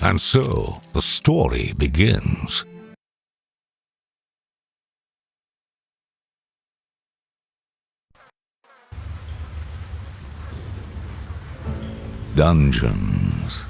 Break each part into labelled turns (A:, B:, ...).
A: And so, the story begins. Dungeons.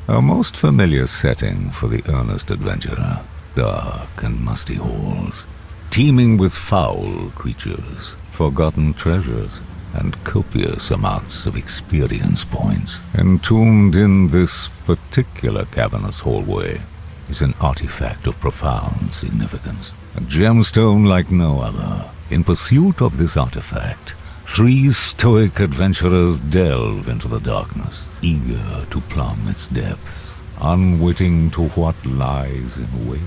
A: A most familiar setting for the earnest adventurer. Dark and musty halls, teeming with foul creatures, forgotten treasures, and copious amounts of experience points. Entombed in this particular cavernous hallway is an artifact of profound significance. A gemstone like no other. In pursuit of this artifact, 3 stoic adventurers delve into the darkness, eager to plumb its depths, unwitting to what lies in wait.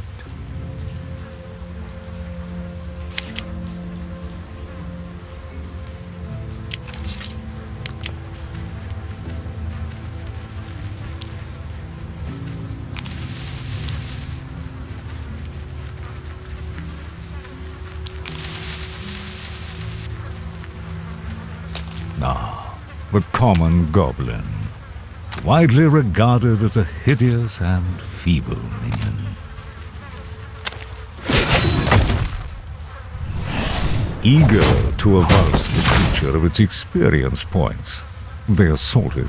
A: The common goblin, widely regarded as a hideous and feeble minion. Eager to avulse the creature of its experience points, they assault it.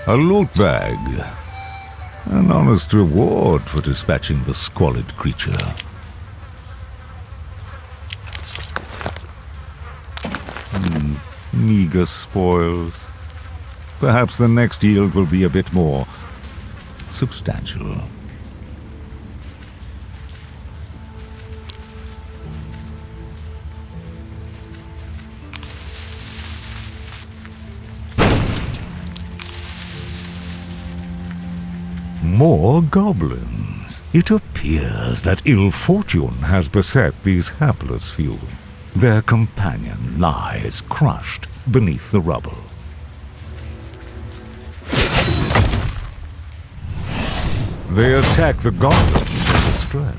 A: A loot bag. An honest reward for dispatching the squalid creature. Meager spoils. Perhaps the next yield will be a bit more substantial. More goblins. It appears that ill fortune has beset these hapless few. Their companion lies crushed beneath the rubble. They attack the goblins in distress.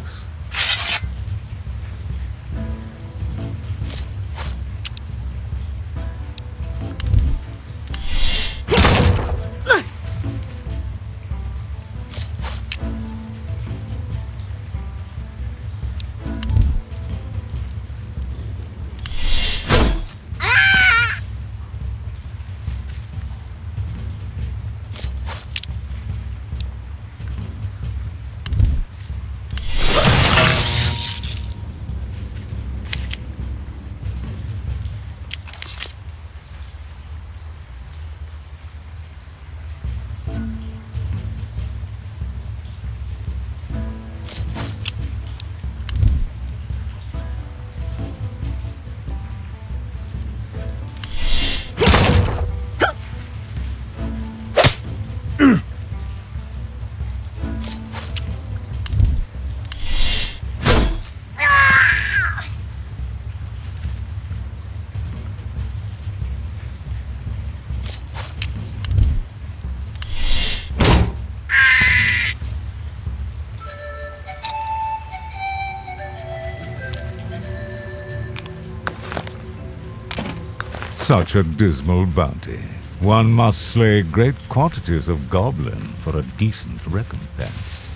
A: Such a dismal bounty. One must slay great quantities of goblin for a decent recompense.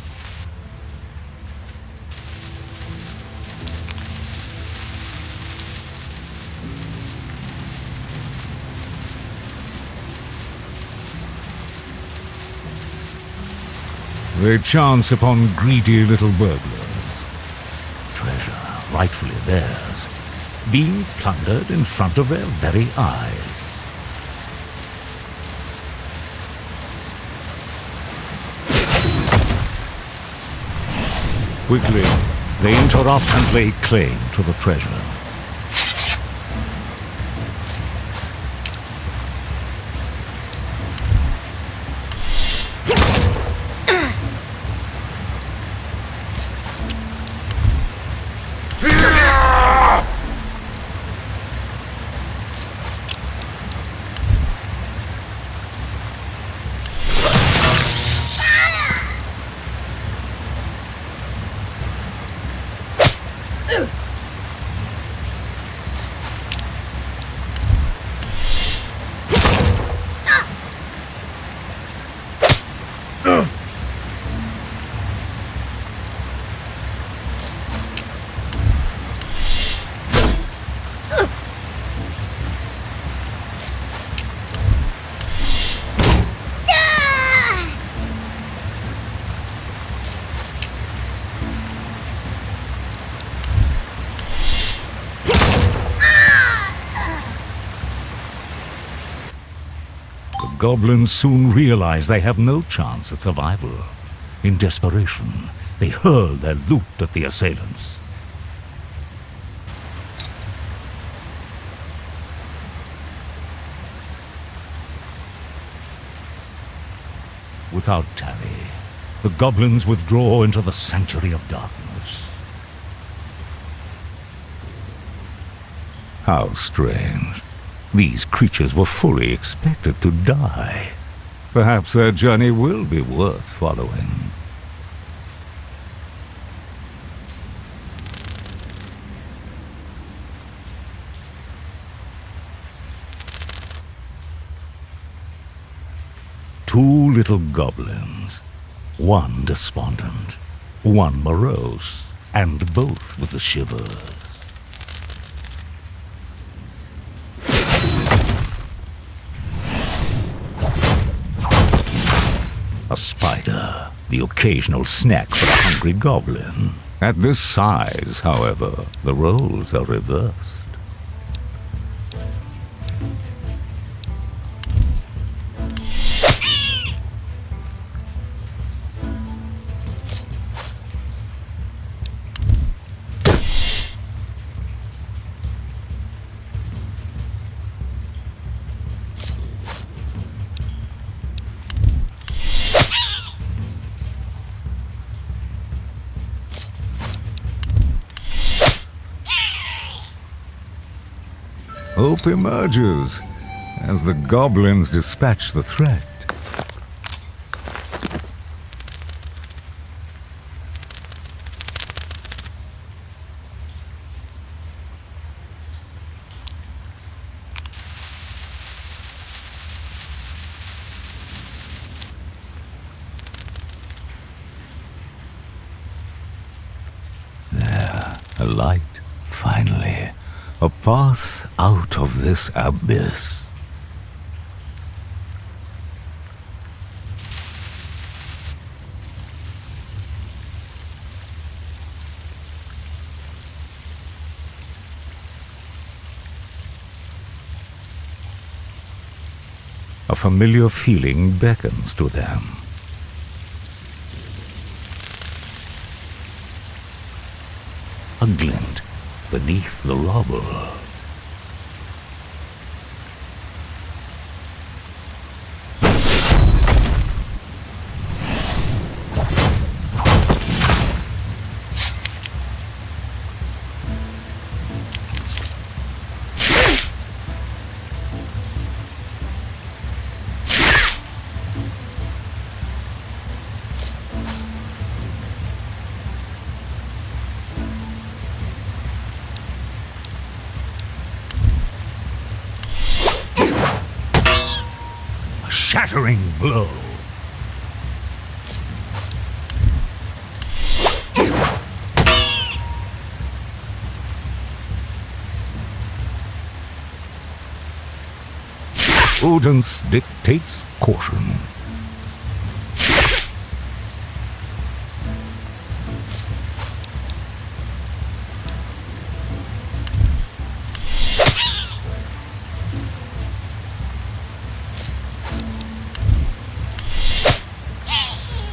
A: They chance upon greedy little burglars. Treasure rightfully theirs, being plundered in front of their very eyes. Quickly, they interrupt and lay claim to the treasure. The goblins soon realize they have no chance at survival. In desperation, they hurl their loot at the assailants. Without tarry, the goblins withdraw into the Sanctuary of Darkness. How strange. These creatures were fully expected to die. Perhaps their journey will be worth following. Two little goblins, one despondent, one morose, and both with the shivers. A spider, the occasional snack for a hungry goblin. At this size, however, the roles are reversed. Hope emerges as the goblins dispatch the threat. There, a light, finally. A path out of this abyss. A familiar feeling beckons to them. A glint beneath the rubble. Shattering blow. Prudence dictates caution.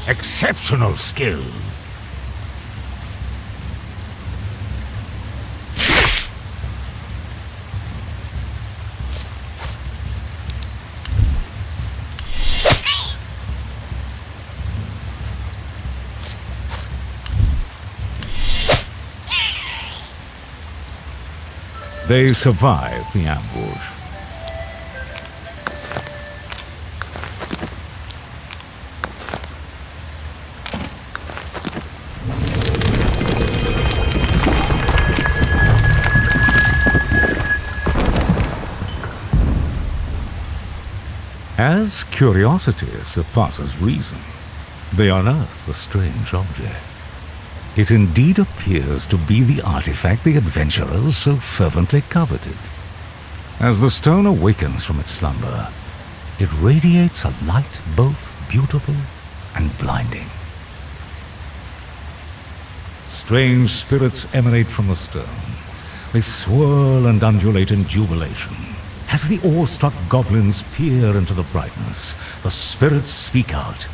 A: Exceptional skill. They survive the ambush. As curiosity surpasses reason, they unearth the strange object. It indeed appears to be the artifact the adventurers so fervently coveted. As the stone awakens from its slumber, it radiates a light both beautiful and blinding. Strange spirits emanate from the stone. They swirl and undulate in jubilation. As the awe-struck goblins peer into the brightness, the spirits speak out.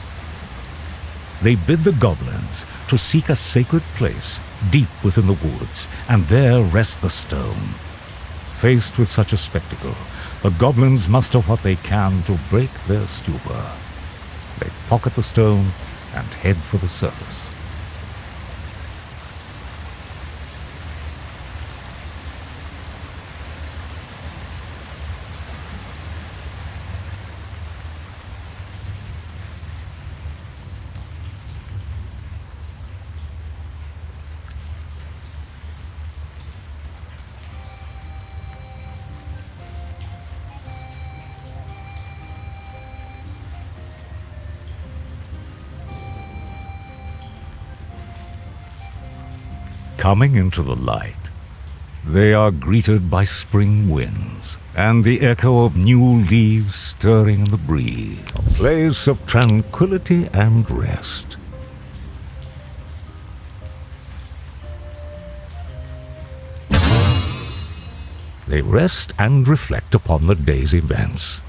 A: They bid the goblins to seek a sacred place deep within the woods, and there rest the stone. Faced with such a spectacle, the goblins muster what they can to break their stupor. They pocket the stone and head for the surface. Coming into the light, they are greeted by spring winds and the echo of new leaves stirring in the breeze, a place of tranquility and rest. They rest and reflect upon the day's events.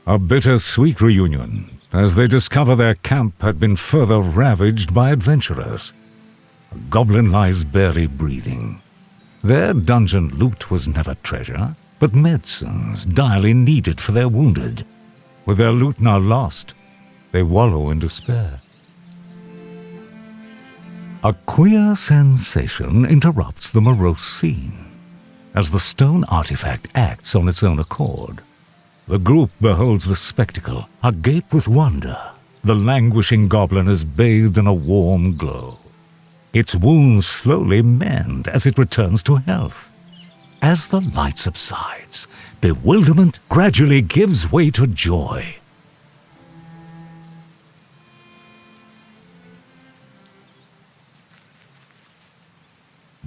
A: A bittersweet reunion, as they discover their camp had been further ravaged by adventurers. A goblin lies barely breathing. Their dungeon loot was never treasure, but medicines direly needed for their wounded. With their loot now lost, they wallow in despair. A queer sensation interrupts the morose scene, as the stone artifact acts on its own accord. The group beholds the spectacle, agape with wonder. The languishing goblin is bathed in a warm glow. Its wounds slowly mend as it returns to health. As the light subsides, bewilderment gradually gives way to joy.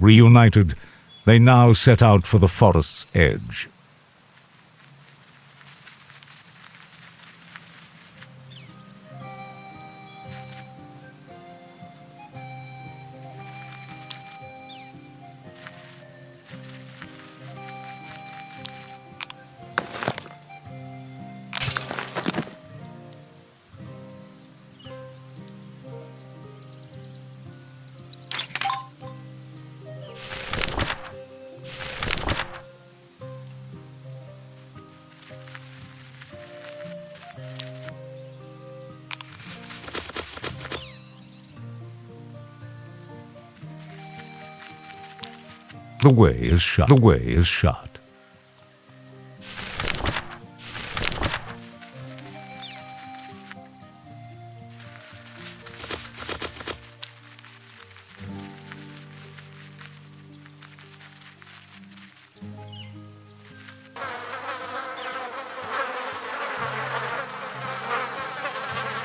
A: Reunited, They now set out for the forest's edge. The way is shut. The way is shut.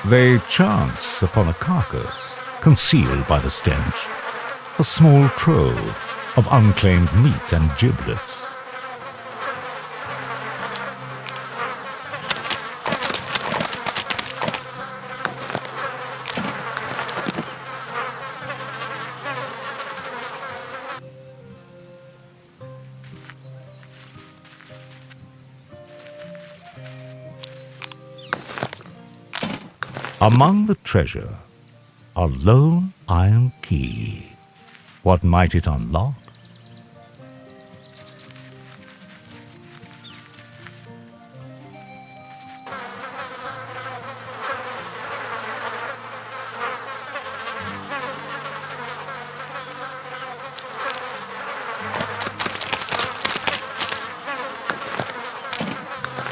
A: They chance upon a carcass, concealed by the stench, a small trove of unclaimed meat and giblets. Among the treasure, a lone iron key. What might it unlock?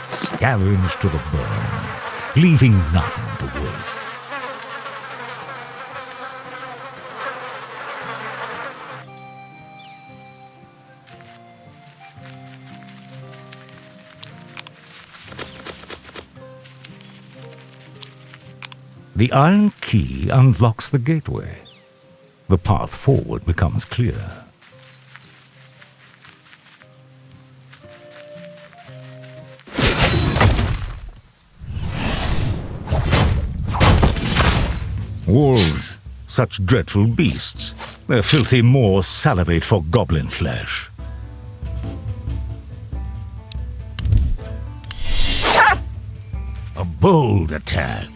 A: Scavenge to the bone, leaving nothing to waste. The iron key unlocks the gateway. The path forward becomes clear. Wolves, such dreadful beasts. Their filthy maws salivate for goblin flesh. A bold attack.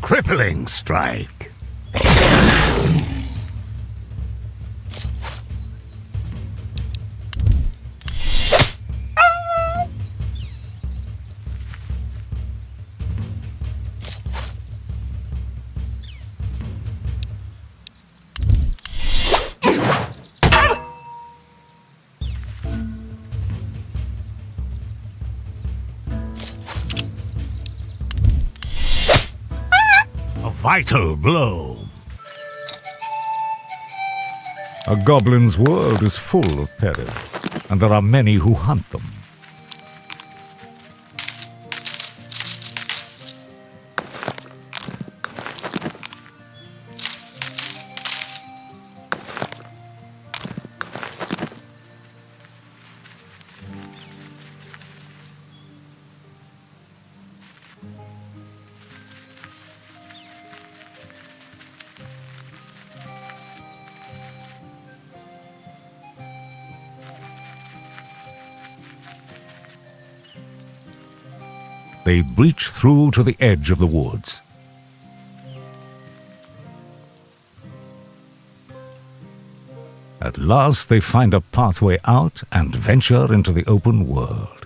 A: Crippling strike. Vital blow. A goblin's world is full of peril, and there are many who hunt them. They breach through to the edge of the woods. At last they find a pathway out and venture into the open world.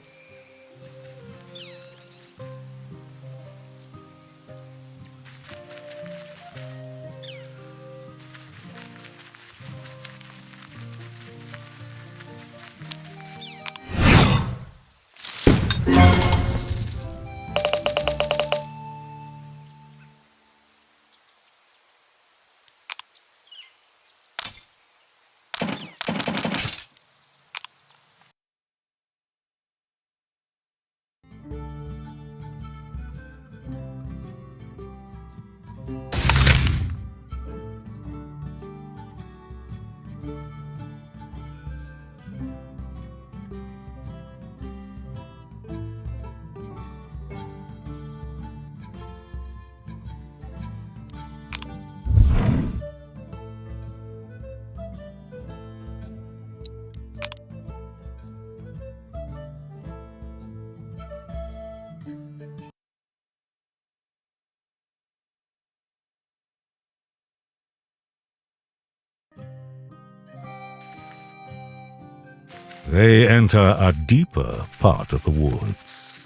A: They enter a deeper part of the woods.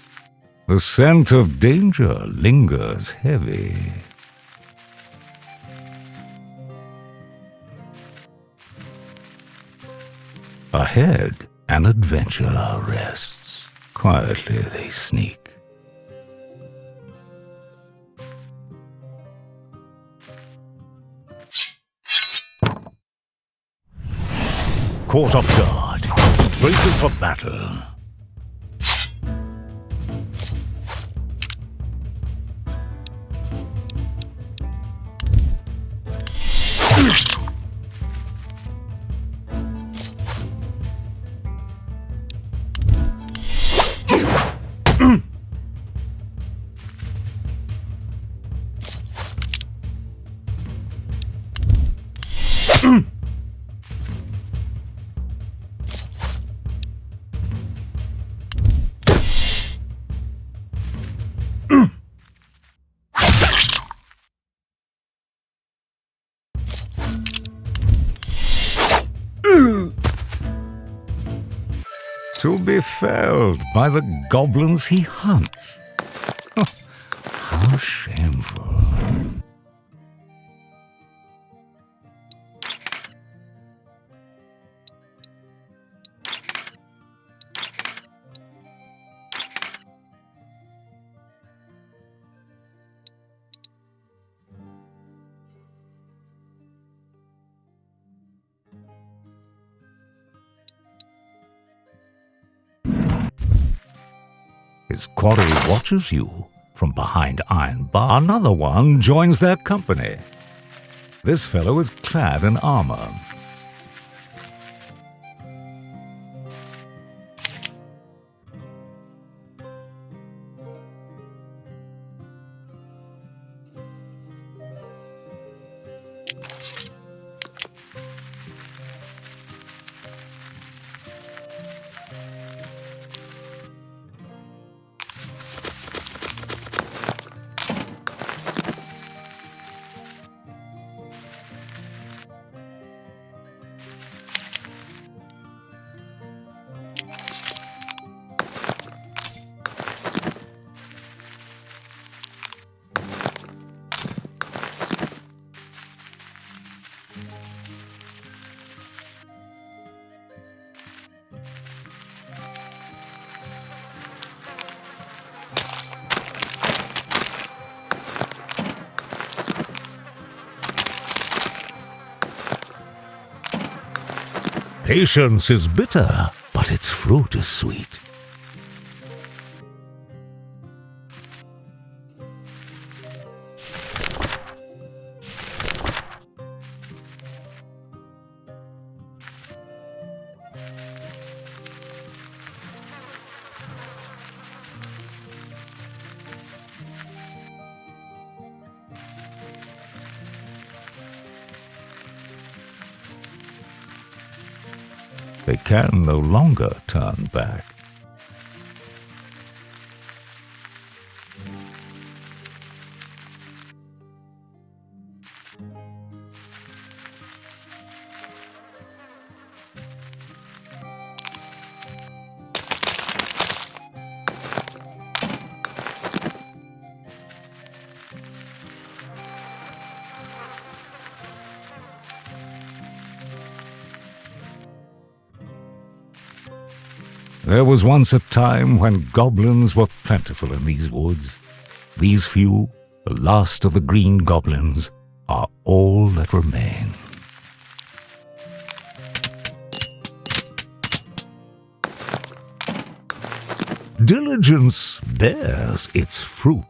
A: The scent of danger lingers heavy. Ahead, an adventurer rests. Quietly they sneak. Caught off guard, he braces for battle. To be felled by the goblins he hunts. How shameful. His quarry watches you from behind iron bar. Another one joins their company. This fellow is clad in armor. Patience is bitter, but its fruit is sweet. They can no longer turn back. There was once a time when goblins were plentiful in these woods. These few, the last of the green goblins, are all that remain. Diligence bears its fruit.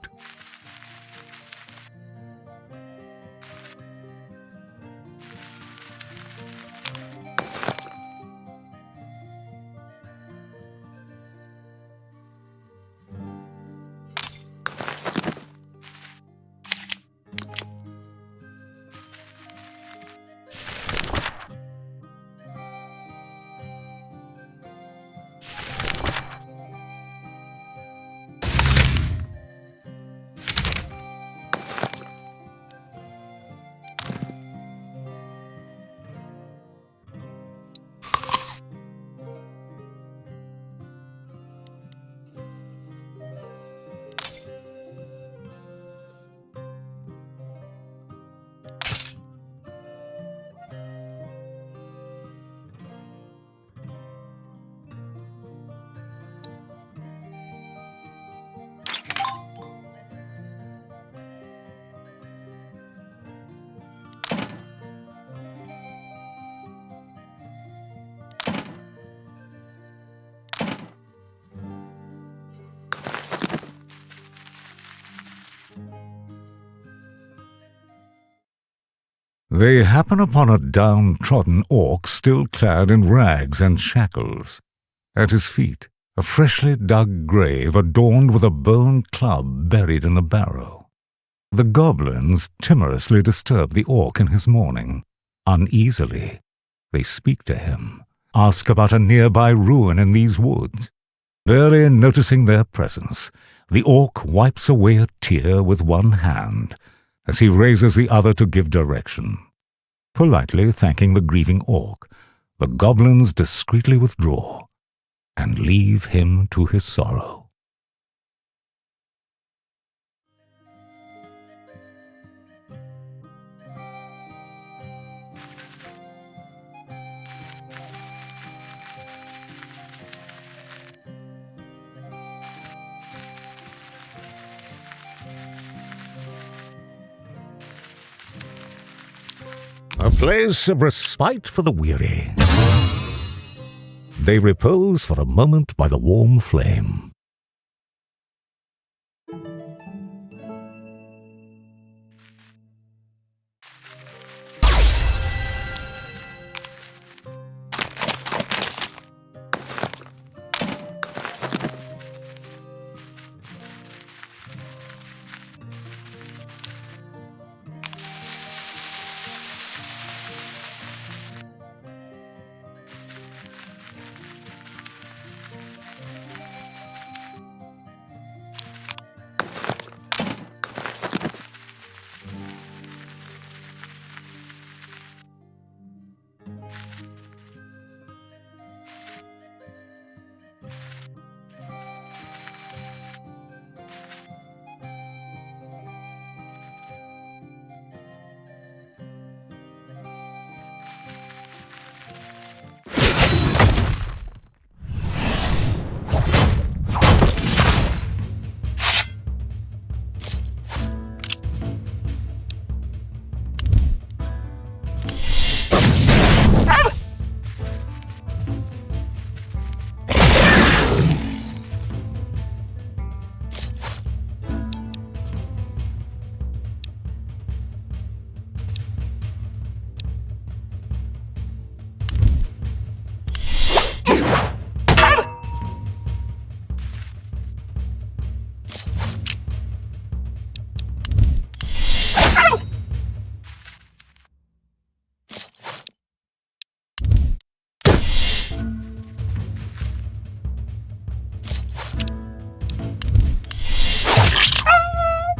A: They happen upon a downtrodden orc still clad in rags and shackles. At his feet, a freshly dug grave adorned with a bone club buried in the barrow. The goblins timorously disturb the orc in his mourning. Uneasily, they speak to him, ask about a nearby ruin in these woods. Barely noticing their presence, the orc wipes away a tear with one hand as he raises the other to give direction. Politely thanking the grieving orc, the goblins discreetly withdraw and leave him to his sorrow. A place of respite for the weary. They repose for a moment by the warm flame.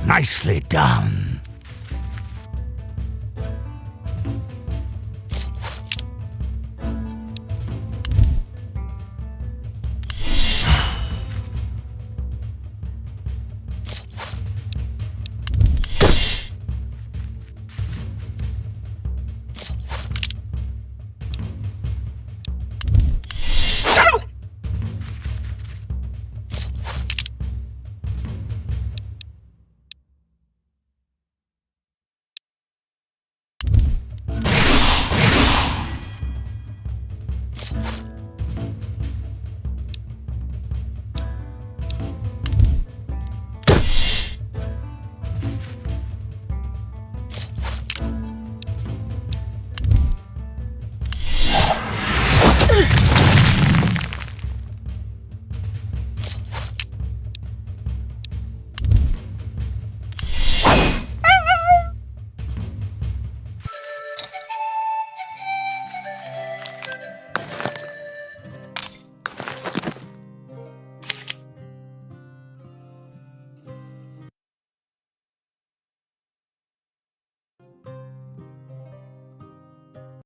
A: Nicely done.